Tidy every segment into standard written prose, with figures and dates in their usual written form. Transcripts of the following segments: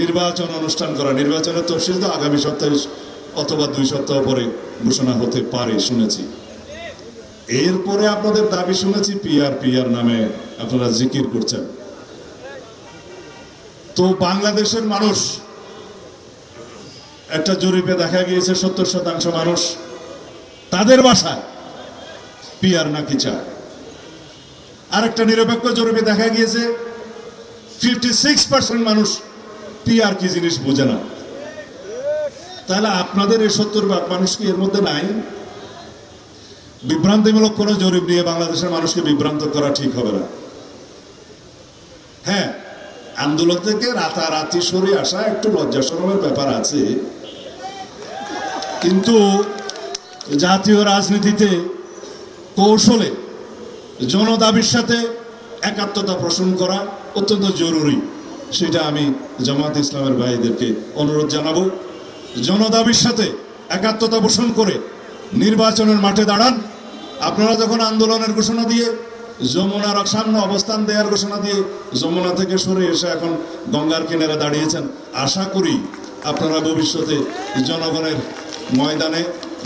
নির্বাচন অনুষ্ঠান করা। নির্বাচনের তফসিল তো আগামী সপ্তাহে অথবা 2 সপ্তাহ পরে ঘোষণা হতে পারে শুনেছি। এরপরে আপনাদের দাবি শুনেছি পিআর নামে আপনারা জিকির করছেন। তো বাংলাদেশের মানুষ, একটা জরিপে দেখা গিয়েছে 70% মানুষ তাদের ভাষায় পিআর নাকি চায়। আরেকটা নিরপেক্ষ জরিপে দেখা গিয়েছে 56% মানুষ পিআর কি জিনিস বোঝে না। তাহলে আপনাদের এই 70% মানুষ কি এর মধ্যে নাই? বিভ্রান্তিমূলক কোন জরিপ নিয়ে বাংলাদেশের মানুষকে বিভ্রান্ত করা ঠিক হবে না। হ্যাঁ, আন্দোলন থেকে রাতারাতি সরে আসা একটু লজ্জা শরমের ব্যাপার আছে, কিন্তু জাতীয় রাজনীতিতে কৌশলে জনদাবির সাথে একাত্মতা পোষণ করা অত্যন্ত জরুরি। সেটা আমি জামাত ইসলামের ভাইদেরকে অনুরোধ জানাবো, জনদাবির সাথে একাত্মতা পোষণ করে নির্বাচনের মাঠে দাঁড়ান। আপনারা যখন আন্দোলনের ঘোষণা দিয়ে যমুনার সামনে অবস্থান দেওয়ার ঘোষণা দিয়ে যমুনা থেকে সরে এসে এখন গঙ্গার কিনারে দাঁড়িয়েছেন, আশা করি আপনারা ভবিষ্যতে জনগণের ময়দানে,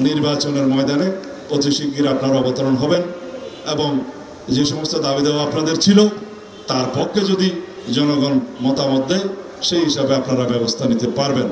নির্বাচনের ময়দানে অতি শিগগির আপনারা অবতরণ হবেন এবং যে সমস্ত দাবি দেওয়া আপনাদের ছিল তার পক্ষে যদি জনগণ মতামত দেয় সেই হিসাবে আপনারা ব্যবস্থা নিতে পারবেন।